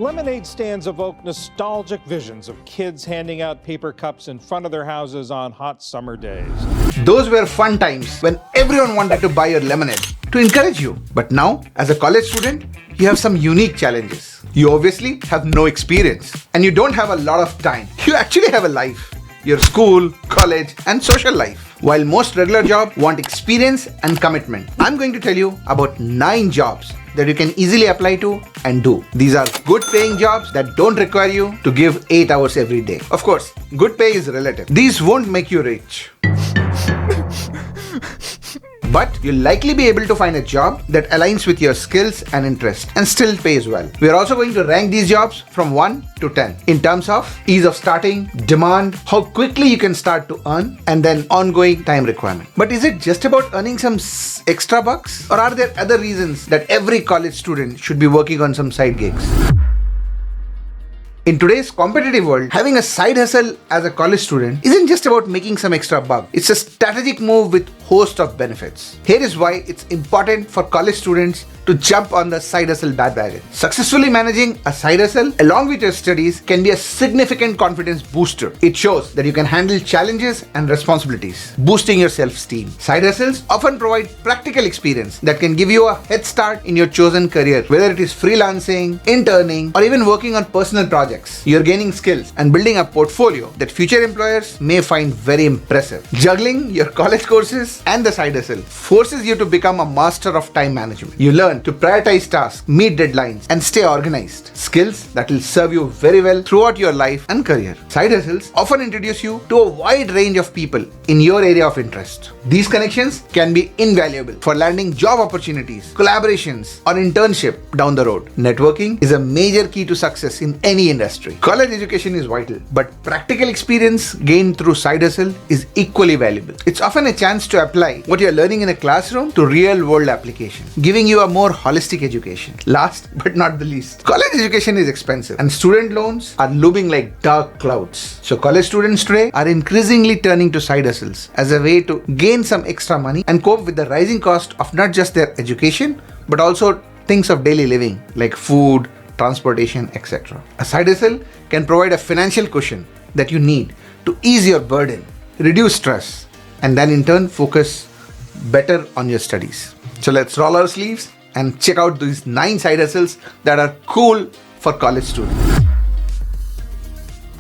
Lemonade stands evoke nostalgic visions of kids handing out paper cups in front of their houses on hot summer days. Those were fun times when everyone wanted to buy your lemonade to encourage you. But now, as a college student, you have some unique challenges. You obviously have no experience and you don't have a lot of time. You actually have a life. Your school, college, and social life. While most regular jobs want experience and commitment, I'm going to tell you about 9 jobs that you can easily apply to and do. These are good paying jobs that don't require you to give 8 hours every day. Of course, good pay is relative. These won't make you rich. But you'll likely be able to find a job that aligns with your skills and interests and still pays well. We are also going to rank these jobs from 1 to 10 in terms of ease of starting, demand, how quickly you can start to earn, and then ongoing time requirement. But is it just about earning some extra bucks? Or are there other reasons that every college student should be working on some side gigs? In today's competitive world, having a side hustle as a college student isn't just about making some extra buck. It's a strategic move with host of benefits. Here is why it's important for college students to jump on the side hustle bandwagon. Successfully managing a side hustle along with your studies can be a significant confidence booster. It shows that you can handle challenges and responsibilities, boosting your self-esteem. Side hustles often provide practical experience that can give you a head start in your chosen career, whether it is freelancing, interning, or even working on personal projects. You're gaining skills and building a portfolio that future employers may find very impressive. Juggling your college courses and the side hustle forces you to become a master of time management. You learn to prioritize tasks, meet deadlines, and stay organized. Skills that will serve you very well throughout your life and career. Side hustles often introduce you to a wide range of people in your area of interest. These connections can be invaluable for landing job opportunities, collaborations, or internship down the road. Networking is a major key to success in any industry. College education is vital, but practical experience gained through side hustle is equally valuable. It's often a chance to apply what you're learning in a classroom to real-world application, giving you a more holistic education. Last but not the least, college education is expensive and student loans are looming like dark clouds. So college students today are increasingly turning to side hustles as a way to gain some extra money and cope with the rising cost of not just their education, but also things of daily living like food, transportation, etc. A side hustle can provide a financial cushion that you need to ease your burden, reduce stress, and then in turn focus better on your studies. So let's roll our sleeves and check out these 9 side hustles that are cool for college students.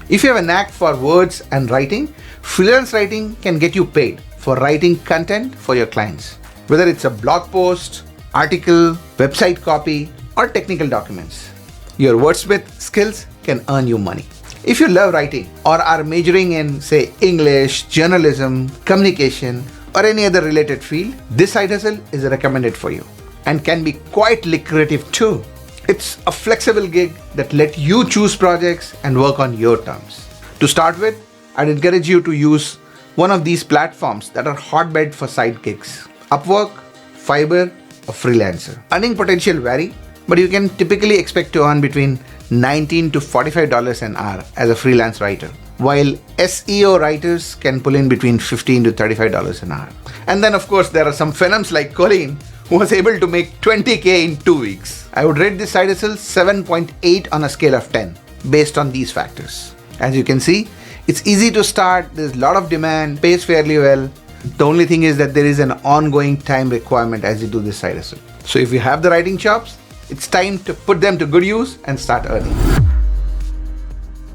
If you have a knack for words and writing, freelance writing can get you paid for writing content for your clients. Whether it's a blog post, article, website copy, or technical documents, your wordsmith skills can earn you money. If you love writing or are majoring in, say, English, journalism, communication, or any other related field, this side hustle is recommended for you and can be quite lucrative too. It's a flexible gig that lets you choose projects and work on your terms. To start with, I'd encourage you to use one of these platforms that are hotbed for side gigs: Upwork, Fiverr, or Freelancer. Earning potential vary, but you can typically expect to earn between $19 to $45 an hour as a freelance writer, while SEO writers can pull in between $15 to $35 an hour. And then of course there are some phenoms like Colleen, who was able to make $20,000 in 2 weeks. I would rate this side hustle 7.8 on a scale of 10 based on these factors. As you can see, it's easy to start, there's a lot of demand, pays fairly well. The only thing is that there is an ongoing time requirement as you do this side hustle. So if you have the writing chops, it's time to put them to good use and start earning.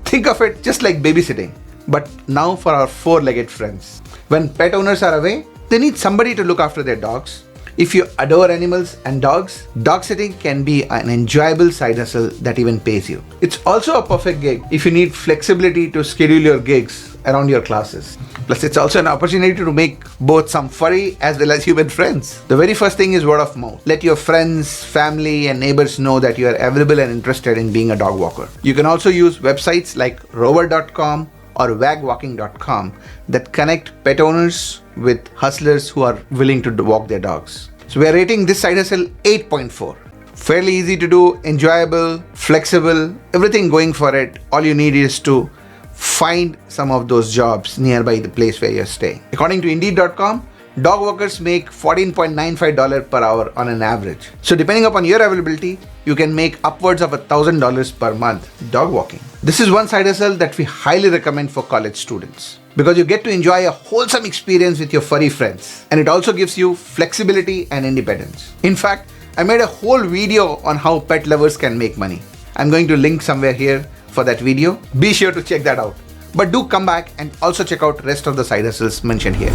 Think of it just like babysitting, but now for our 4-legged friends. When pet owners are away, they need somebody to look after their dogs. If you adore animals and dogs, dog sitting can be an enjoyable side hustle that even pays you. It's also a perfect gig if you need flexibility to schedule your gigs around your classes. Plus, it's also an opportunity to make both some furry as well as human friends. The very first thing is word of mouth. Let your friends, family, and neighbors know that you are available and interested in being a dog walker. You can also use websites like rover.com or wagwalking.com that connect pet owners with hustlers who are willing to walk their dogs. So we are rating this side hustle 8.4. Fairly easy to do, enjoyable, flexible, everything going for it. All you need is to find some of those jobs nearby the place where you're staying. According to Indeed.com, dog walkers make $14.95 per hour on an average. So depending upon your availability, you can make upwards of $1,000 per month dog walking. This is one side hustle that we highly recommend for college students because you get to enjoy a wholesome experience with your furry friends, and it also gives you flexibility and independence. In fact, I made a whole video on how pet lovers can make money. I'm going to link somewhere here for that video. Be sure to check that out. But do come back and also check out rest of the side hustles mentioned here.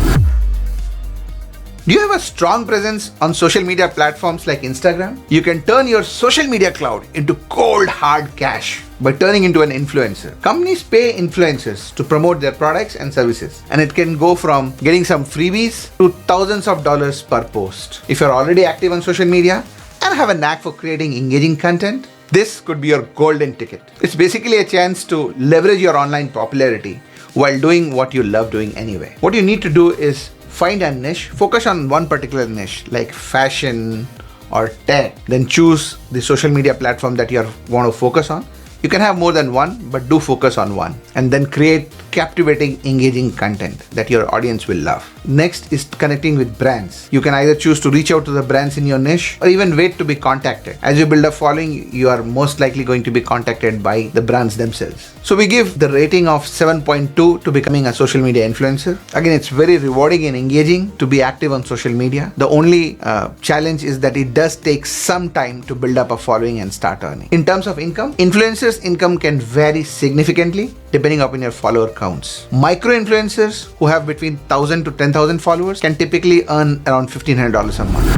Do you have a strong presence on social media platforms like Instagram? You can turn your social media cloud into cold hard cash by turning into an influencer. Companies pay influencers to promote their products and services, and it can go from getting some freebies to thousands of dollars per post. If you're already active on social media and have a knack for creating engaging content, this could be your golden ticket. It's basically a chance to leverage your online popularity while doing what you love doing anyway. What you need to do is find a niche, focus on one particular niche like fashion or tech, then choose the social media platform that you want to focus on. You can have more than one, but do focus on one, and then create captivating, engaging content that your audience will love. Next is connecting with brands. You can either choose to reach out to the brands in your niche or even wait to be contacted. As you build a following, you are most likely going to be contacted by the brands themselves. So we give the rating of 7.2 to becoming a social media influencer. Again, it's very rewarding and engaging to be active on social media. The only challenge is that it does take some time to build up a following and start earning. In terms of income, influencers' income can vary significantly depending upon your follower counts. Micro-influencers who have between 1,000 to 10,000 followers can typically earn around $1,500 a month.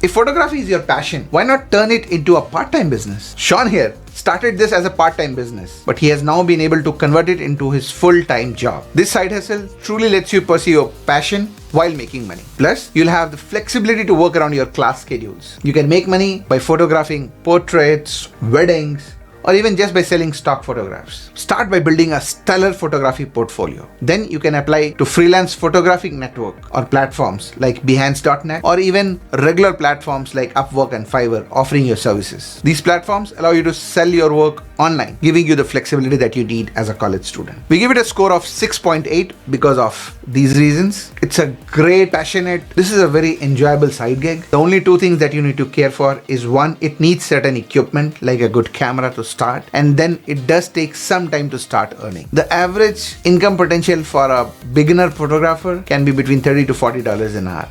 If photography is your passion, why not turn it into a part-time business? Sharan here started this as a part-time business, but he has now been able to convert it into his full-time job. This side hustle truly lets you pursue your passion while making money. Plus, you'll have the flexibility to work around your class schedules. You can make money by photographing portraits, weddings, or even just by selling stock photographs. Start by building a stellar photography portfolio. Then you can apply to freelance photographic network or platforms like Behance.net or even regular platforms like Upwork and Fiverr offering your services. These platforms allow you to sell your work online, giving you the flexibility that you need as a college student. We give it a score of 6.8 because of these reasons. It's a great, passionate, this is a very enjoyable side gig. The only two things that you need to care for is one, it needs certain equipment like a good camera to start, and then it does take some time to start earning. The average income potential for a beginner photographer can be between $30 to $40 an hour.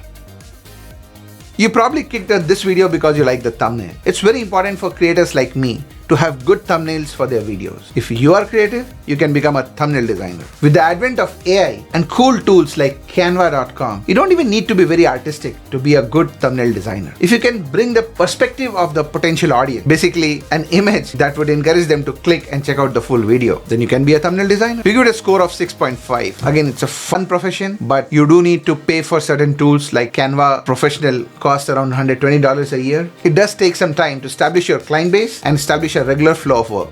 You probably clicked on this video because you like the thumbnail. It's very important for creators like me to have good thumbnails for their videos. If you are creative, you can become a thumbnail designer. With the advent of AI and cool tools like Canva.com, you don't even need to be very artistic to be a good thumbnail designer. If you can bring the perspective of the potential audience, basically an image that would encourage them to click and check out the full video, then you can be a thumbnail designer. We give it a score of 6.5. Again, it's a fun profession, but you do need to pay for certain tools like Canva Professional costs around $120 a year. It does take some time to establish your client base and establish a regular flow of work.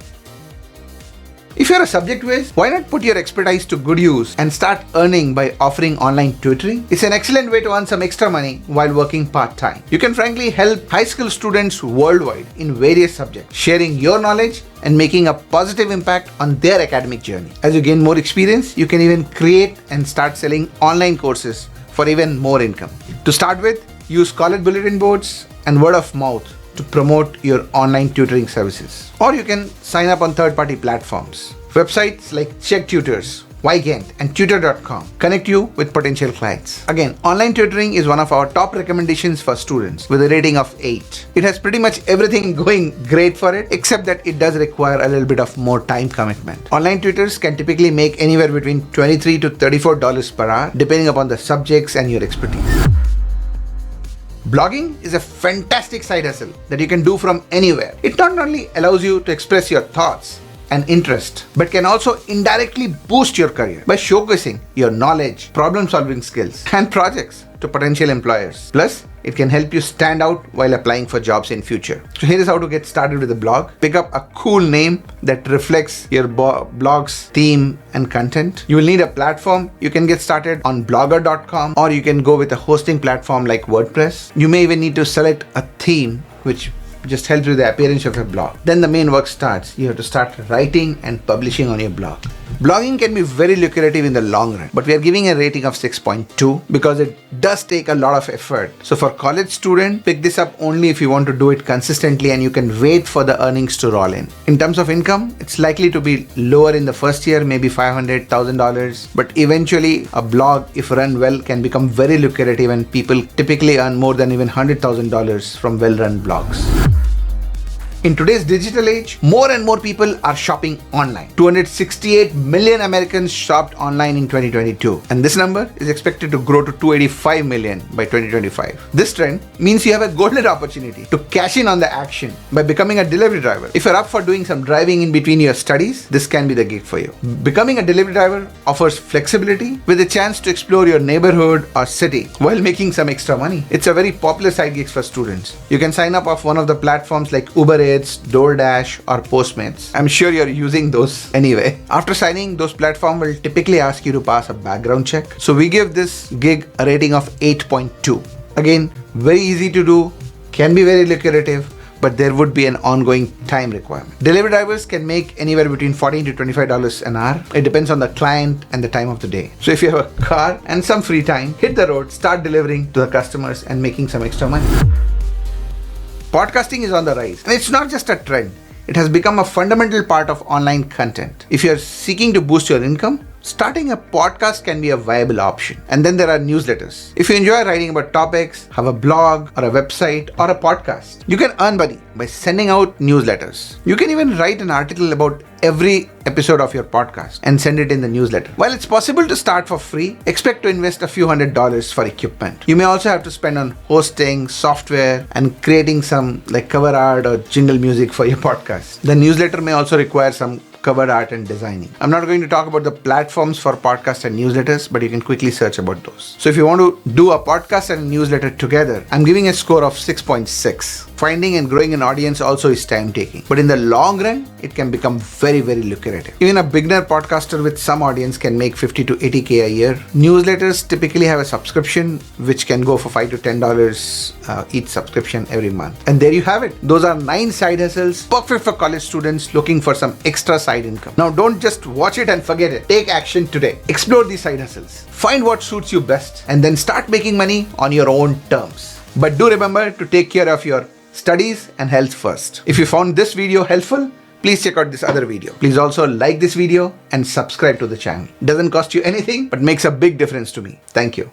If you're a subject whiz, why not put your expertise to good use and start earning by offering online tutoring? It's an excellent way to earn some extra money while working part-time. You can frankly help high school students worldwide in various subjects, sharing your knowledge and making a positive impact on their academic journey. As you gain more experience, you can even create and start selling online courses for even more income. To start with, use college bulletin boards and word of mouth to promote your online tutoring services. Or you can sign up on third-party platforms. Websites like Check Tutors, Wygant, and Tutor.com connect you with potential clients. Again, online tutoring is one of our top recommendations for students with a rating of 8. It has pretty much everything going great for it, except that it does require a little bit of more time commitment. Online tutors can typically make anywhere between $23 to $34 per hour, depending upon the subjects and your expertise. Blogging is a fantastic side hustle that you can do from anywhere. It not only allows you to express your thoughts and interest, but can also indirectly boost your career by showcasing your knowledge, problem-solving skills, and projects to potential employers. Plus, it can help you stand out while applying for jobs in future. So here is how to get started with a blog. Pick up a cool name that reflects your blog's theme and content. You will need a platform. You can get started on blogger.com, or you can go with a hosting platform like WordPress. You may even need to select a theme which just helps with the appearance of your blog. Then the main work starts. You have to start writing and publishing on your blog. Blogging can be very lucrative in the long run, but we are giving a rating of 6.2 because it does take a lot of effort. So for college student, pick this up only if you want to do it consistently and you can wait for the earnings to roll in. In terms of income, it's likely to be lower in the first year, maybe $500,000, but eventually a blog, if run well, can become very lucrative and people typically earn more than even $100,000 from well-run blogs. In today's digital age, more and more people are shopping online. 268 million Americans shopped online in 2022, and this number is expected to grow to 285 million by 2025. This trend means you have a golden opportunity to cash in on the action by becoming a delivery driver. If you're up for doing some driving in between your studies, this can be the gig for you. Becoming a delivery driver offers flexibility with a chance to explore your neighborhood or city while making some extra money. It's a very popular side gig for students. You can sign up off one of the platforms like Uber, DoorDash or Postmates. I'm sure you're using those anyway. After signing, those platforms will typically ask you to pass a background check. So we give this gig a rating of 8.2. Again, very easy to do, can be very lucrative, but there would be an ongoing time requirement. Delivery drivers can make anywhere between $14 to $25 an hour. It depends on the client and the time of the day. So if you have a car and some free time, hit the road, start delivering to the customers and making some extra money. Podcasting is on the rise, and it's not just a trend. It has become a fundamental part of online content. If you're seeking to boost your income, starting a podcast can be a viable option. And then there are newsletters. If you enjoy writing about topics, have a blog or a website or a podcast, you can earn money by sending out newsletters. You can even write an article about every episode of your podcast and send it in the newsletter. While it's possible to start for free, expect to invest a few $100s for equipment. You may also have to spend on hosting, software, and creating some like cover art or jingle music for your podcast. The newsletter may also require some cover art and designing. I'm not going to talk about the platforms for podcasts and newsletters, but you can quickly search about those. So if you want to do a podcast and a newsletter together, I'm giving a score of 6.6. Finding and growing an audience also is time taking, but in the long run, it can become very, very lucrative. Even a beginner podcaster with some audience can make $50 to $80K a year. Newsletters typically have a subscription which can go for $5 to $10 each subscription every month. And there you have it. Those are 9 side hustles, perfect for college students looking for some extra side income. Now don't just watch it and forget it. Take action today. Explore these side hustles. Find what suits you best and then start making money on your own terms. But do remember to take care of your studies and health first. If you found this video helpful, please check out this other video. Please also like this video and subscribe to the channel. It doesn't cost you anything, but makes a big difference to me. Thank you.